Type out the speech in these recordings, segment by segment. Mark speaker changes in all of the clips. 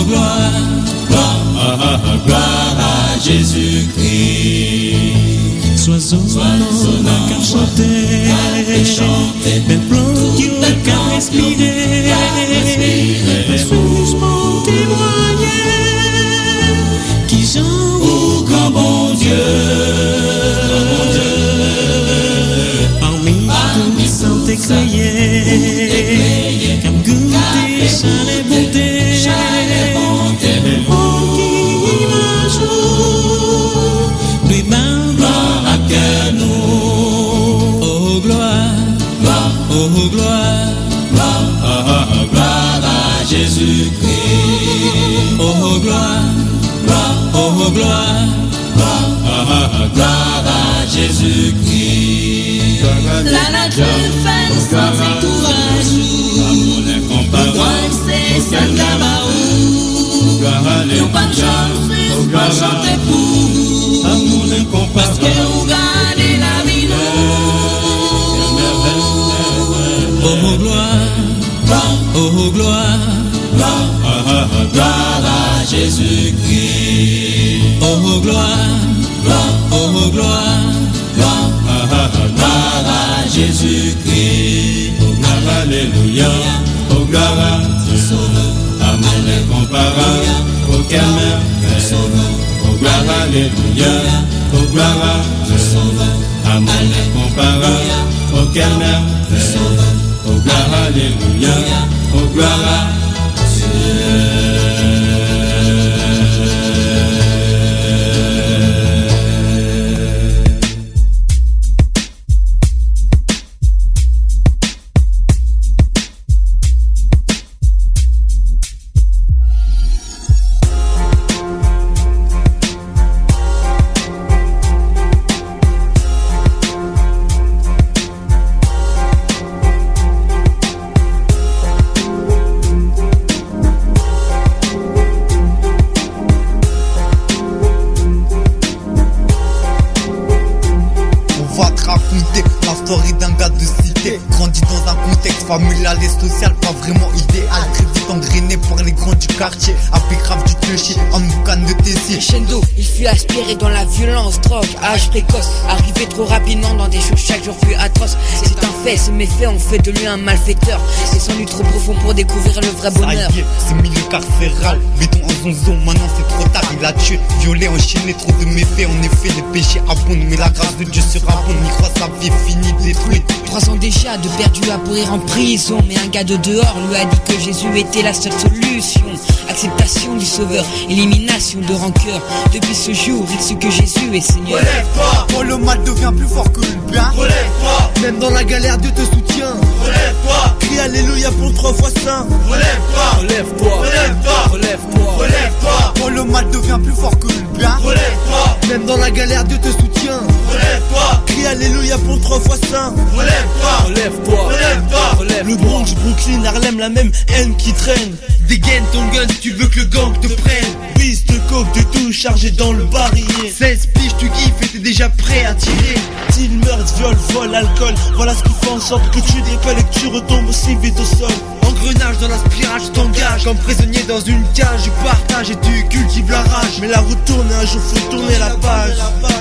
Speaker 1: Oh gloire, gloire à Jésus-Christ.
Speaker 2: Sois honoré qu'à chanter, même plante qui qu'à respirer, justement témoigner, qui j'en
Speaker 1: au grand bon Dieu.
Speaker 2: Parmi tous sans t'éclayer, comme goûter chalet bonté, même qui un jour, lui gloire à cœur nous. Oh gloire,
Speaker 1: gloire à Jésus-Christ.
Speaker 2: oh gloire,
Speaker 1: gloire à Jésus-Christ.
Speaker 3: La nature fait sans entourage. Le droit c'est ça là-bas. Nous pas de chance, pas chanter pour vous. Parce que vous gardez la vie.
Speaker 2: oh gloire,
Speaker 1: gloire à Jésus-Christ.
Speaker 2: oh gloire,
Speaker 1: gloire à Jésus-Christ. Oh gloire, alléluia. Oh gloire à Dieu. Amour incomparable. Aucun merveille. Oh gloire, alléluia. Oh gloire à Dieu. Amour incomparable. Aucun merveille. Oh gloire, alléluia. Oh gloire à Dieu.
Speaker 4: Familial et social, pas vraiment idéal. Très vite engrainé par les grands du quartier. Avec grave du clocher, en canne de Tessie.
Speaker 5: Crescendo, il fut aspiré dans la violence, drogue, âge précoce. Arrivé trop rapidement dans des choses chaque jour plus atroces. C'est un fait, ces méfaits ont fait de lui un malfaiteur. Descendu trop profond pour découvrir le vrai bonheur.
Speaker 4: Ça y est, c'est milieu carcéral. Béton en zonzon, maintenant c'est trop tard. Il a tué, violé, enchaîné, trop de méfaits. En effet, les péchés abondent, mais la grâce de Dieu sera bonne. Il croit sa vie est finie, détruite.
Speaker 5: 3 ans déjà de perdu à pourrir en prison. Mais un gars de dehors lui a dit que Jésus était la seule solution. Acceptation du sauveur, élimination de rancœur. Depuis ce jour, il sait que Jésus est Seigneur.
Speaker 4: Relève-toi, quand le mal devient plus fort que le bien.
Speaker 6: Relève-toi,
Speaker 4: même dans la galère Dieu te soutient.
Speaker 6: Relève-toi,
Speaker 4: crie alléluia pour 3 fois saint.
Speaker 6: Relève-toi,
Speaker 4: relève-toi,
Speaker 6: relève-toi,
Speaker 4: relève-toi,
Speaker 6: relève-toi.
Speaker 4: Quand le mal devient plus fort que le bien.
Speaker 6: Relève-toi,
Speaker 4: même dans la galère Dieu te soutient.
Speaker 6: Relève-toi,
Speaker 4: crie alléluia pour 3 fois saint.
Speaker 6: Relève-toi,
Speaker 4: relève-toi,
Speaker 6: relève-toi,
Speaker 4: relève-toi. Le Bronx, Brooklyn, Harlem, la même haine qui traîne. Dégaine ton gun si tu veux que le gang te prenne. Piste, coke, de tout chargé dans le barillet. 16 piges, tu kiffes et t'es déjà prêt à tirer. Style, meurtre, viol, vol, alcool. Voilà ce qui fait en sorte que tu décolles et que tu retombes aussi vite au sol. Engrenage dans la spirale, tu t'engages comme prisonnier dans une cage. Tu partages et tu cultives la rage. Mais la route tourne et un jour faut tourner la page.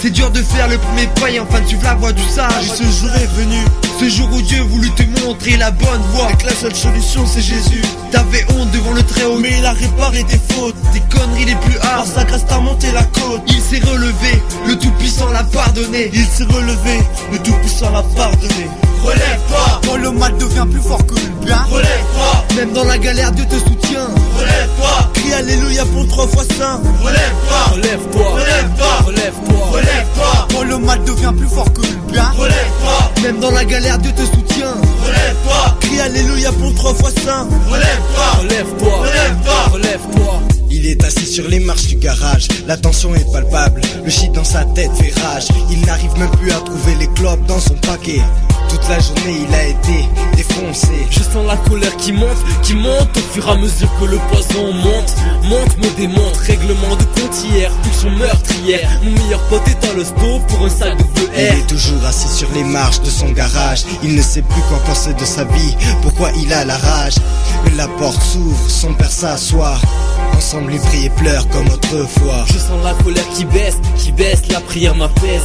Speaker 4: C'est dur de faire le premier pas et enfin de suivre la voie du sage. Et ce jour est venu, ce jour où Dieu voulut te montrer la bonne voie. Et que la seule solution c'est Jésus. T'avais honte devant le Très-Haut, mais il a réparé tes fautes. Tes conneries les plus hard, par sa grâce t'as monté la côte. Il s'est relevé, le Tout-Puissant l'a pardonné. Il s'est relevé, le Tout-Puissant l'a pardonné.
Speaker 6: Relève-toi,
Speaker 4: quand le mal devient plus fort que le bien.
Speaker 6: Relève-toi,
Speaker 4: même dans la galère Dieu te soutient.
Speaker 6: Relève-toi,
Speaker 4: crie alléluia pour 3 fois saint.
Speaker 6: Relève-toi,
Speaker 4: relève-toi,
Speaker 6: relève-toi,
Speaker 4: relève-toi,
Speaker 6: relève-toi.
Speaker 4: Quand le mal devient plus fort que le bien.
Speaker 6: Relève-toi,
Speaker 4: même dans la galère Dieu te soutient.
Speaker 6: Relève-toi,
Speaker 4: crie alléluia pour 3 fois saint.
Speaker 6: Relève-toi,
Speaker 4: relève-toi,
Speaker 6: relève-toi,
Speaker 4: relève-toi.
Speaker 7: Il est assis sur les marches du garage, la tension est palpable, le shit dans sa tête fait rage. Il n'arrive même plus à trouver les clopes dans son paquet. Toute la journée il a été défoncé.
Speaker 8: Je sens la colère qui monte au fur et à mesure que le poison monte, me démonte. Règlement de compte hier, pulsion meurtrière. Mon meilleur pote est dans le sto pour un sac de bleu air.
Speaker 7: Il est toujours assis sur les marches de son garage. Il ne sait plus quoi penser de sa vie, pourquoi il a la rage. Mais la porte s'ouvre, son père s'assoit. Ensemble lui prier pleure comme autrefois.
Speaker 8: Je sens la colère qui baisse, la prière m'apaise,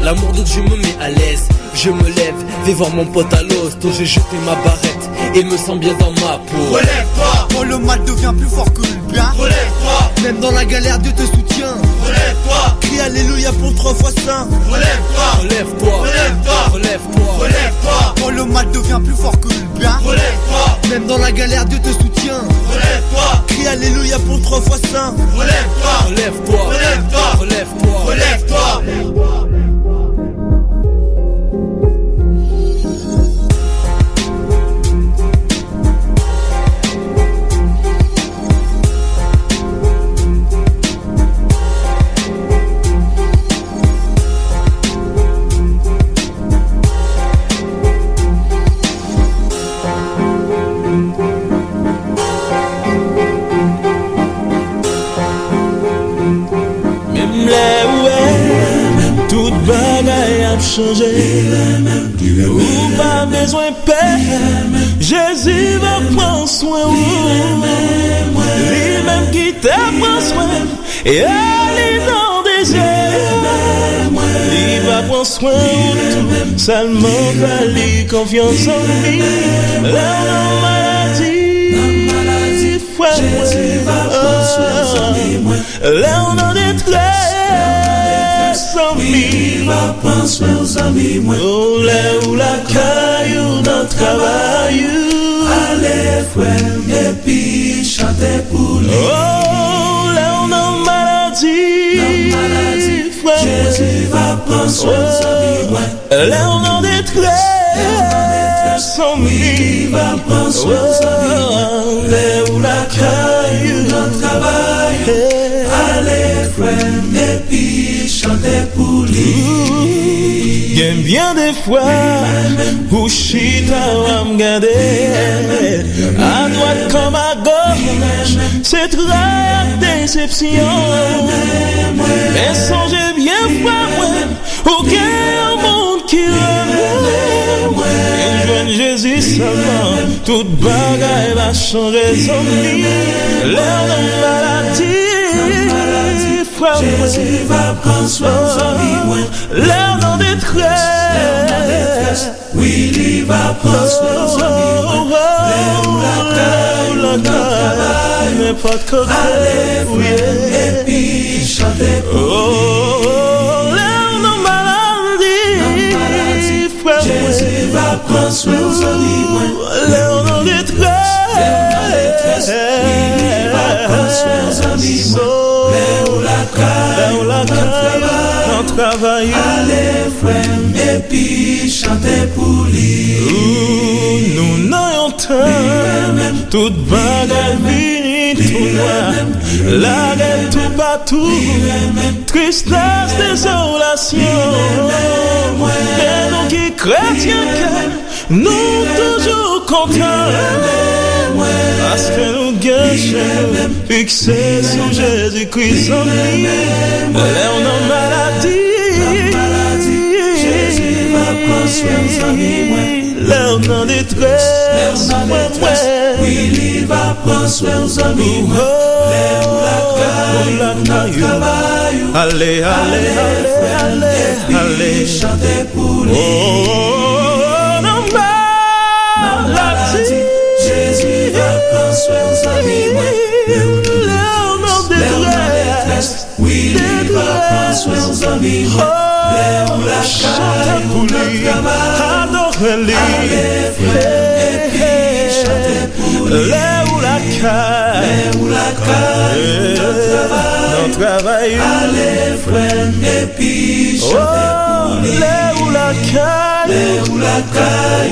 Speaker 8: l'amour de Dieu me met à l'aise. Je me lève, vais voir mon pote à l'hosto, j'ai jeté ma barrette, et il me sent bien dans ma peau.
Speaker 6: Relève-toi,
Speaker 4: Quand le mal devient plus fort que le bien,
Speaker 6: relève-toi,
Speaker 4: même dans la galère Dieu te soutient.
Speaker 6: relève-toi,
Speaker 4: Crie alléluia pour 3 fois saint.
Speaker 6: relève-toi,
Speaker 8: Relève-toi,
Speaker 6: relève-toi,
Speaker 8: relève-toi,
Speaker 6: relève-toi,
Speaker 4: Quand le mal devient plus fort que le bien,
Speaker 6: relève-toi,
Speaker 4: même dans la galère Dieu te soutient.
Speaker 6: relève-toi,
Speaker 4: Crie alléluia pour 3 fois saint.
Speaker 6: relève-toi,
Speaker 8: relève-toi,
Speaker 6: relève-toi,
Speaker 8: relève-toi,
Speaker 6: relève-toi.
Speaker 2: Même là où tout bagaille a changé. Ou pas besoin de paix. Jésus va prendre soin de vous. Lui-même qui t'a prend soin. Et allez dans des airs. Il va prendre soin de tout. Seulement fallait confiance en lui. Là dans maladie. Jésus va prendre soin de moi. Là on en détresse, il va prendre soin de moi. Oh là où la caillou dans le travail. Allez frère et puis chantez pour lui. Oh là on en maladie, frère. Jésus va prendre soin de moi. Là on en détresse, il va prendre soin de moi. Là où la caillou dans le travail. Allez frère et puis chantez pour lui. Y'aime bien des fois où chita va me garder à droite comme à gauche. C'est très déception. Mais songez bien fois aucun monde qui remet. Et jeune Jésus seulement, toute bagaille va changer son vie. L'air de maladie. Jésus va prendre soin de lui. L'air dans détresse, oui, il va prendre soin de lui. L'air la caille, n'importe quoi. Allez, oui, et puis chantez pour lui. L'air dans maladie, Jésus va prendre soin de lui. L'air dans détresse, oui, il va prendre soin de lui. Là où la caille, on travaille. Allez frère et puis chantez pour lui. Nous n'ayons temps, toute bagaille finie, tout noir. La guerre tout partout, tristesse, désolation. Mais nous qui chrétiens, nous toujours contents. Parce que nous gâchons, fixés sur Jésus-Christ en lui. Là on a maladie, Jésus va prendre soin de moi. Là on a détresse, oui, il va prendre soin de moi. Là on la caillou, allez, allez, allez, allez, chantez pour lui. Oh, non, maladie. Jésus va prendre soin de moi. Détresse, oui, il va prendre soin de moi. Là où la caille, pour lui, adore-lui. Allez, frère, et puis chantez pour lui. Là où la caille, notre travail. Allez, frère, et puis chantez pour lui. Là où la caille, notre travail.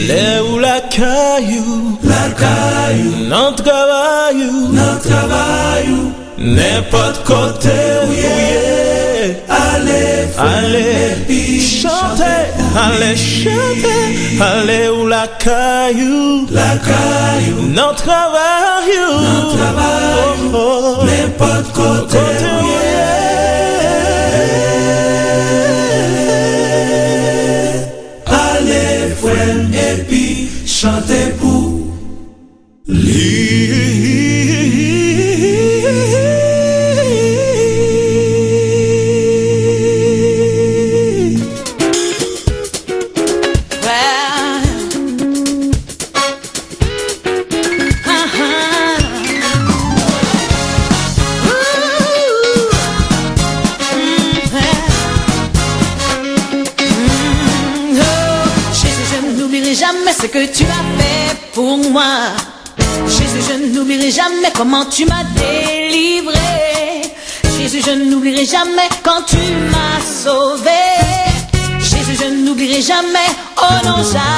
Speaker 2: Là où la caillou, non travail, n'importe côté où y est. Allez, chanter, allez où la caillou, non travail, n'importe côté où y est.
Speaker 1: chanter pour lui.
Speaker 9: Ce que tu as fait pour moi, Jésus, je n'oublierai jamais comment tu m'as délivré. Jésus, je n'oublierai jamais quand tu m'as sauvé. Jésus, je n'oublierai jamais, oh non, jamais.